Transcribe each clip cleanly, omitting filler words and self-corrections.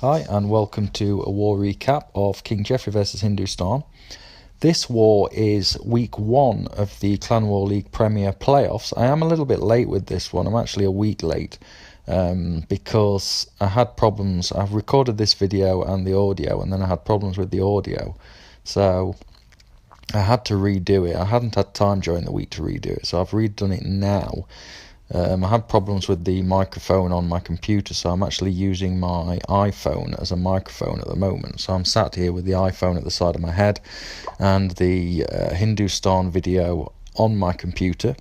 Hi and welcome to a war recap of King Geoffrey versus Hindustan. This war is week 1 of the Clan War League Premier playoffs. I am a little bit late with this one. I'm actually a week late because I had problems. I've recorded this video and the audio, and then I had problems with the audio. So I had to redo it. I hadn't had time during the week to redo it, so I've redone it now. I had problems with the microphone on my computer, so I'm actually using my iPhone as a microphone at the moment. So I'm sat here with the iPhone at the side of my head and the Hindustan video on my computer.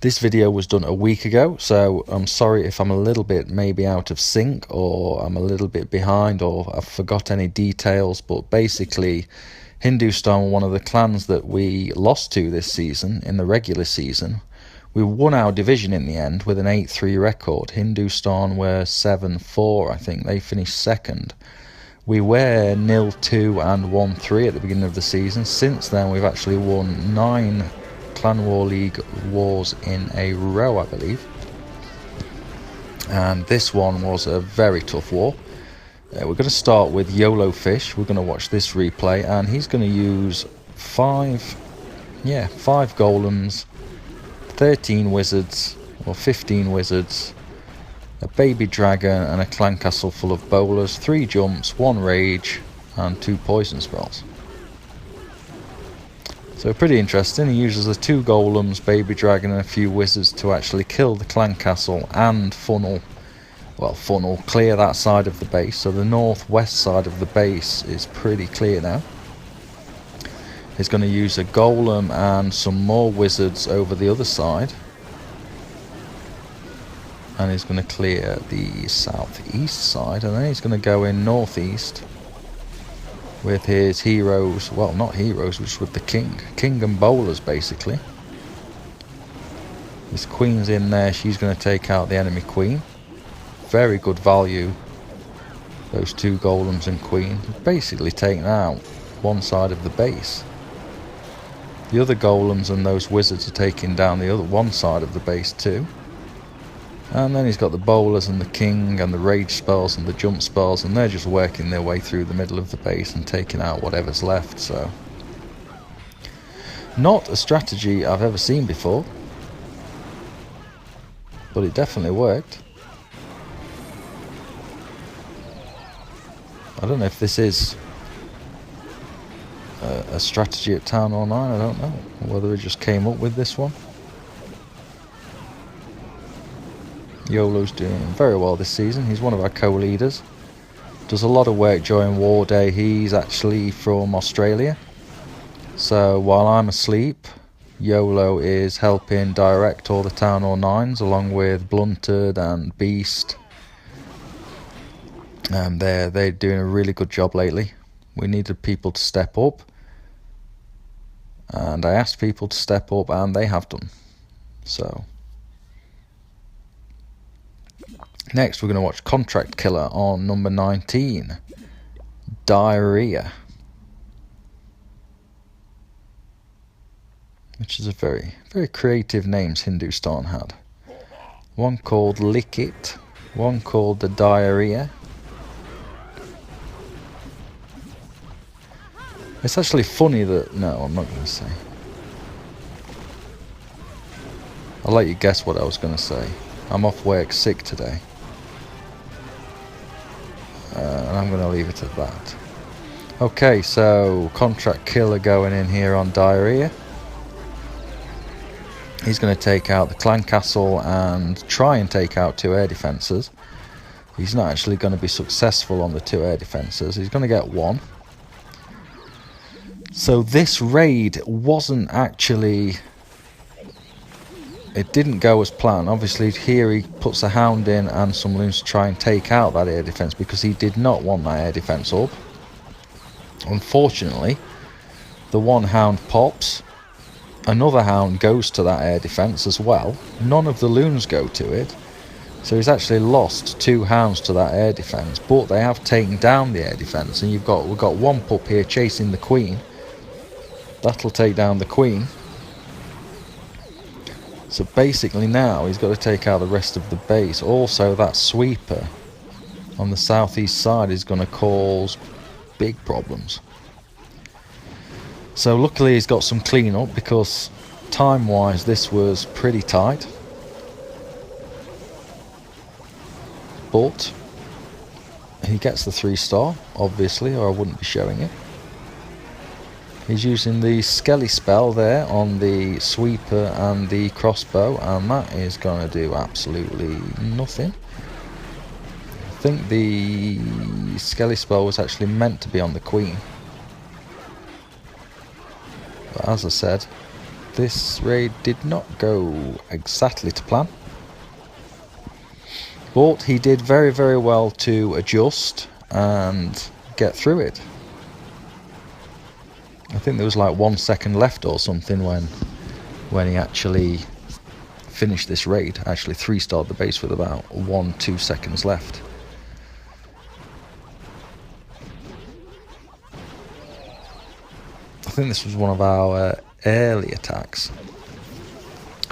This video was done a week ago, so I'm sorry if I'm a little bit maybe out of sync, or I'm a little bit behind, or I've forgot any details, but basically Hindustan were one of the clans that we lost to this season in the regular season. We won our division in the end with an 8-3 record. Hindustan were 7-4, I think. They finished second. We were 0-2 and 1-3 at the beginning of the season. Since then, we've actually won 9 Clan War League wars in a row, I believe. And this one was a very tough war. We're going to start with YOLO Fish. We're going to watch this replay, and he's going to use 5 golems, 13 wizards, or 15 wizards, a baby dragon and a clan castle full of bowlers, 3 jumps, 1 rage and 2 poison spells. So pretty interesting. He uses the 2 golems, baby dragon and a few wizards to actually kill the clan castle and clear that side of the base. So the northwest side of the base is pretty clear now. He's going to use a golem and some more wizards over the other side. And he's going to clear the southeast side. And then he's going to go in northeast with his heroes. Well, not heroes, just with the king. King and bowlers, basically. His queen's in there. She's going to take out the enemy queen. Very good value. Those 2 golems and queen. Basically taking out one side of the base. The other golems and those wizards are taking down the other one side of the base too. And then he's got the bowlers and the king and the rage spells and the jump spells, and they're just working their way through the middle of the base and taking out whatever's left. So not a strategy I've ever seen before, but it definitely worked. I don't know if this is a strategy at Town Hall 9, I don't know whether it just came up with this one. YOLO's doing very well this season. He's one of our co-leaders, does a lot of work during War Day. He's actually from Australia, so while I'm asleep, YOLO is helping direct all the Town Hall 9s along with Blunted and Beast, and they're doing a really good job lately. We needed people to step up, and I asked people to step up, and they have done. So next we're going to watch Contract Killer on number 19, Diarrhea, which is a very, very creative names Hindustan had. One called Lick It, one called the Diarrhea. It's actually funny that... No, I'm not going to say. I'll let you guess what I was going to say. I'm off work sick today. And I'm going to leave it at that. Okay, so Contract Killer going in here on Diarrhea. He's going to take out the clan castle and try and take out 2 air defences. He's not actually going to be successful on the 2 air defences. He's going to get 1. So this raid wasn't actually... It didn't go as planned. Obviously here he puts a hound in and some loons to try and take out that air defence, because he did not want that air defence up. Unfortunately, the one hound pops. Another hound goes to that air defence as well. None of the loons go to it. So he's actually lost 2 hounds to that air defence, but they have taken down the air defence, and we've got 1 pup here chasing the queen. That'll take down the queen. So basically now he's got to take out the rest of the base. Also that sweeper on the southeast side is going to cause big problems. So luckily he's got some clean up, because time wise this was pretty tight. But he gets the 3-star, obviously, or I wouldn't be showing it. He's using the Skelly spell there on the sweeper and the crossbow, and that is going to do absolutely nothing. I think the Skelly spell was actually meant to be on the queen. But as I said, this raid did not go exactly to plan. But he did very, very well to adjust and get through it. I think there was like 1 second left or something when he actually finished this raid. Actually 3-starred the base with about 1-2 seconds left. I think this was one of our early attacks.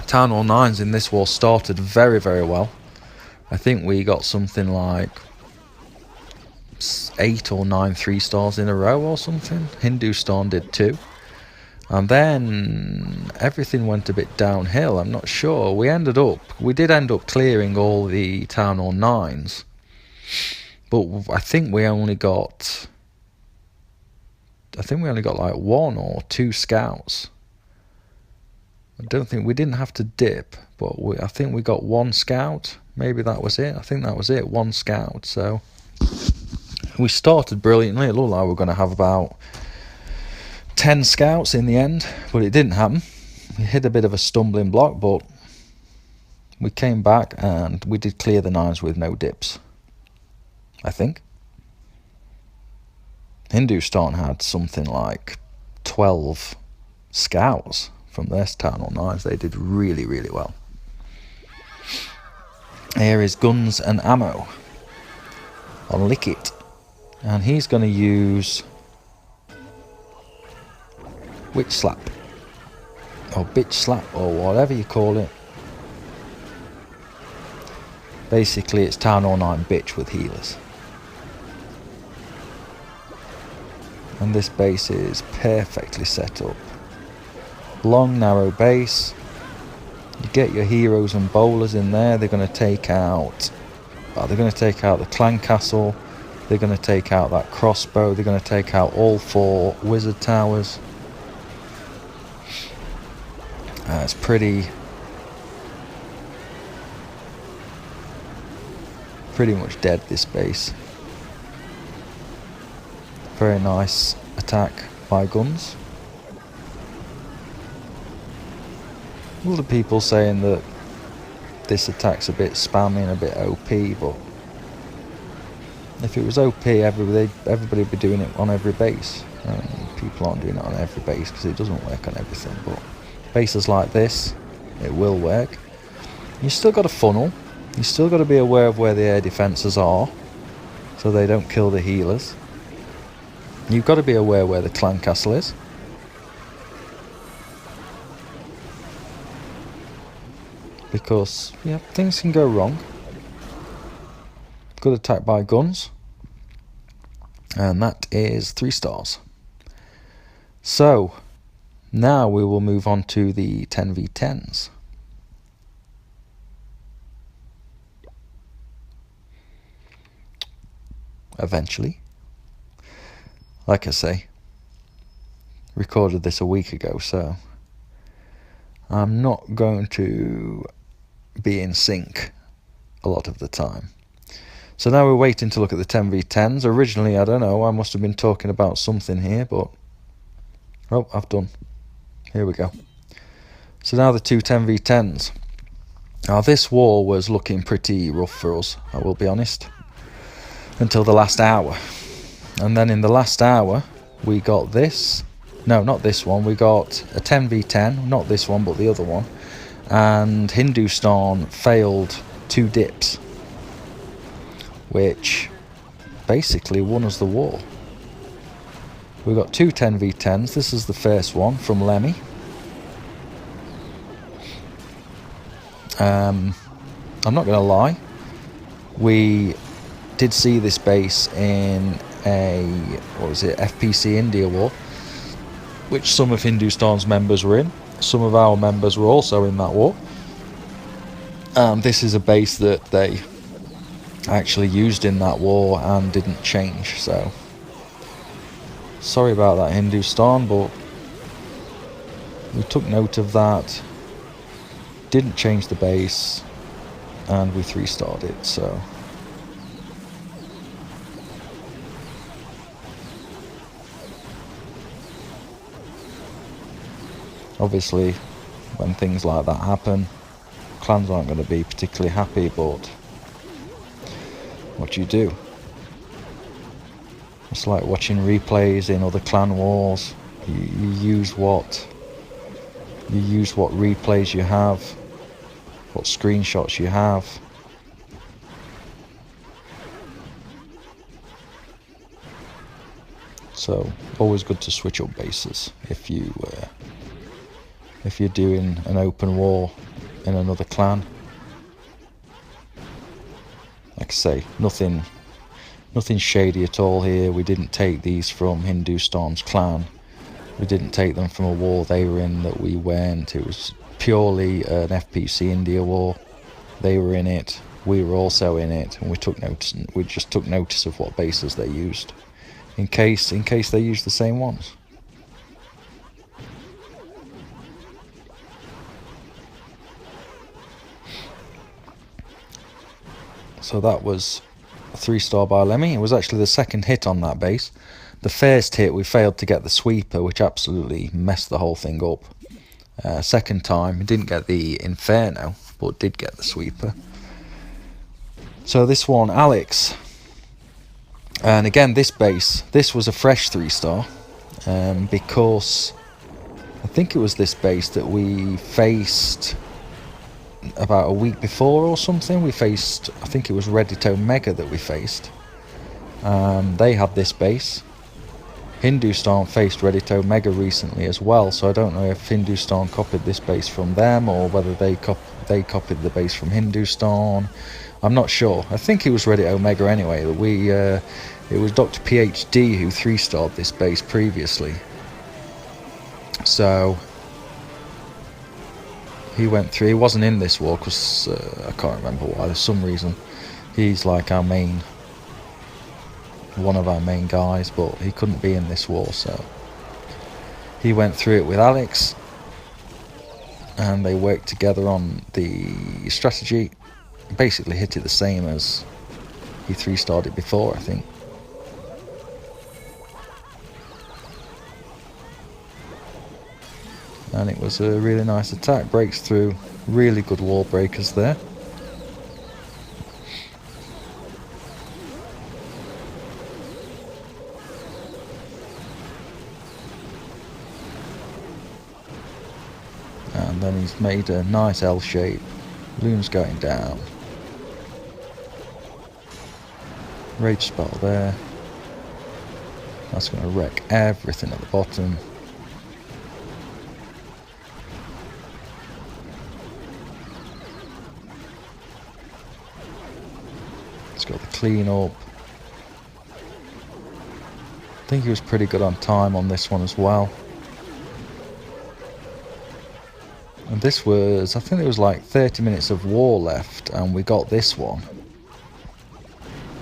Town Hall 9s in this war started very, very well. I think we got something like 8 or 9 3-stars in a row or something. Hindustan did too. And then everything went a bit downhill. I'm not sure. We did end up clearing all the Town Hall 9s. But I think we only got like 1 or 2 scouts. I don't think we didn't have to dip, but I think we got 1 scout. Maybe that was it. I think that was it, 1 scout. So we started brilliantly. It looked like we were going to have about 10 scouts in the end, but it didn't happen. We hit a bit of a stumbling block, but we came back and we did clear the 9s with no dips, I think. Hindustan had something like 12 scouts from their Town Hall 9s. They did really, really well. Here is guns and ammo on Lickit, and he's going to use witch slap or bitch slap or whatever you call it. Basically it's Town Hall 9 bitch with healers, and this base is perfectly set up. Long narrow base. You get your heroes and bowlers in there. They're going to take out the clan castle. They're going to take out that crossbow. They're going to take out all 4 wizard towers. It's pretty much dead, this base. Very nice attack by guns. Other people saying that this attack's a bit spammy and a bit OP, but if it was OP, everybody would be doing it on every base. People aren't doing it on every base because it doesn't work on everything, but bases like this, it will work. You still got to funnel. You still got to be aware of where the air defences are, so they don't kill the healers. You've got to be aware where the clan castle is. Because, yeah, things can go wrong. Good attack by guns. And that is 3 stars. So, now we will move on to the 10v10s. Eventually. Like I say, recorded this a week ago, so I'm not going to be in sync a lot of the time. So now we're waiting to look at the 10v10s. Originally, I don't know, I must have been talking about something here, but oh, I've done. Here we go. So now the 2 10v10s. Now this war was looking pretty rough for us, I will be honest, until the last hour. And then in the last hour, we got this. No, not this one. We got a 10v10, not this one, but the other one. And Hindustan failed 2 dips, which basically won us the war. We got 2 10v10s. This is the first one from Lemmy. I'm not going to lie. We did see this base in a, what was it, FPC India war, which some of Hindustan's members were in. Some of our members were also in that war. This is a base that they actually used in that war and didn't change, so sorry about that, Hindustan, but we took note of that, didn't change the base, and we 3-starred it. So obviously when things like that happen, clans aren't going to be particularly happy, but what do you do? It's like watching replays in other clan wars. You use what replays you have, what screenshots you have. So always good to switch up bases if you're doing an open war in another clan. Like I say, nothing shady at all here. We didn't take these from Hindustan's clan. We didn't take them from a war they were in that we weren't. It was purely an FPC India war. They were in it, we were also in it, and we just took notice of what bases they used, in case they used the same ones. So that was a 3-star by Lemmy. It was actually the second hit on that base. The first hit we failed to get the sweeper, which absolutely messed the whole thing up. Second time, we didn't get the Inferno, but did get the sweeper. So this one, Alex. And again, this was a fresh 3-star, because I think it was this base that we faced about a week before or something. We faced, I think it was Reddit Omega that we faced. They had this base. Hindustan faced Reddit Omega recently as well, so I don't know if Hindustan copied this base from them or whether they copied the base from Hindustan. I'm not sure. I think it was Reddit Omega anyway. It was Dr. PhD who 3-starred this base previously. So he went through. He wasn't in this war because I can't remember why. There's some reason. He's like one of our main guys, but he couldn't be in this war, so he went through it with Alex, and they worked together on the strategy. Basically hit it the same as he 3-starred it before, I think. And it was a really nice attack. Breaks through, really good wall breakers there. And then he's made a nice L shape. Loom's going down. Rage spell there. That's going to wreck everything at the bottom. It's got the clean up. I think he was pretty good on time on this one as well. And this was, I think it was like 30 minutes of war left, and we got this one,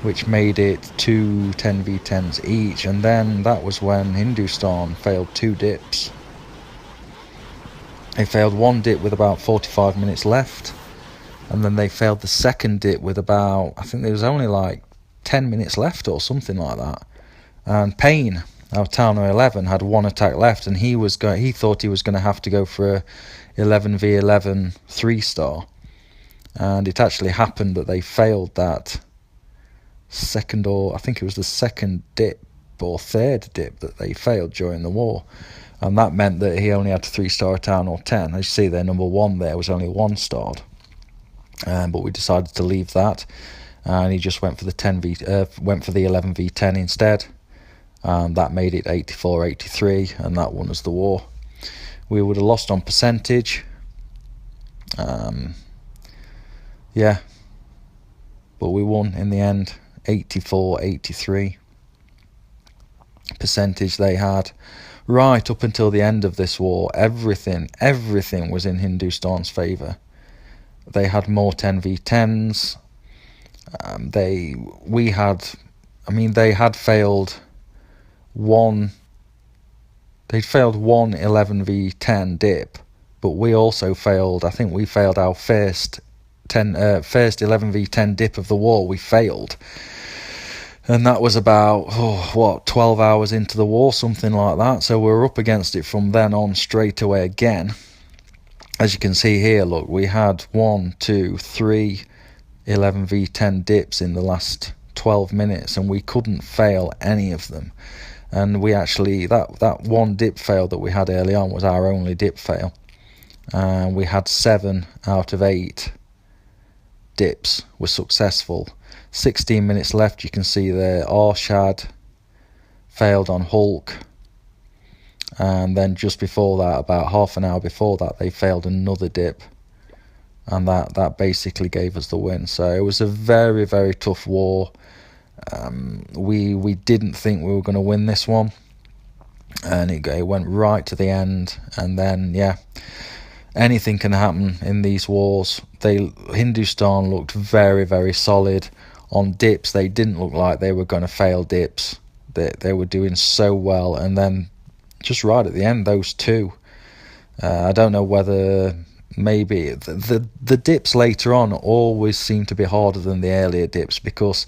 which made it 2 10v10s each. And then that was when Hindustan failed 2 dips. They failed one dip with about 45 minutes left, and then they failed the second dip with about, I think there was only like 10 minutes left or something like that. And Payne, our Towner 11, had 1 attack left, and he thought he was going to have to go for a 11v11 3-star, and it actually happened that they failed that second, or I think it was the second dip or third dip that they failed during the war, and that meant that he only had to 3-star a Town or 10. As you see there, number 1 there was only 1-starred, but we decided to leave that, and he just went for the 11v10 instead, and that made it 84-83, and that won us the war. We would have lost on percentage, yeah, but we won in the end. 84-83 percentage they had. Right up until the end of this war, everything was in Hindustan's favour. They had more 10v10s. They had failed one 11v10 dip, but we also failed. I think we failed our first 11v10 dip of the war. We failed, and that was about 12 hours into the war, something like that. So we were up against it from then on straight away again. As you can see here, look, we had 1, 2, 3 11v10 dips in the last 12 minutes, and we couldn't fail any of them. And we actually, that one dip fail that we had early on was our only dip fail. And we had 7 out of 8 dips were successful. 16 minutes left, you can see there, Arshad failed on Hulk. And then just before that, about half an hour before that, they failed another dip. And that basically gave us the win. So it was a very, very tough war. We didn't think we were going to win this one, and it went right to the end. And then anything can happen in these wars. Hindustan looked very, very solid on dips. They didn't look like they were going to fail dips. They were doing so well, and then just right at the end, those two. I don't know whether maybe the dips later on always seem to be harder than the earlier dips, because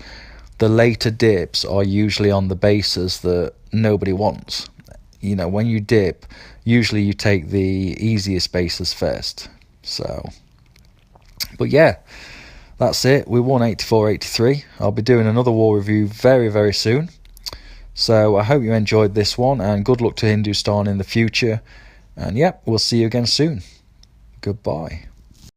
the later dips are usually on the bases that nobody wants. You know, when you dip, usually you take the easiest bases first. So, but yeah, that's it. We won 84-83. I'll be doing another war review very, very soon. So I hope you enjoyed this one, and good luck to Hindustan in the future. And we'll see you again soon. Goodbye.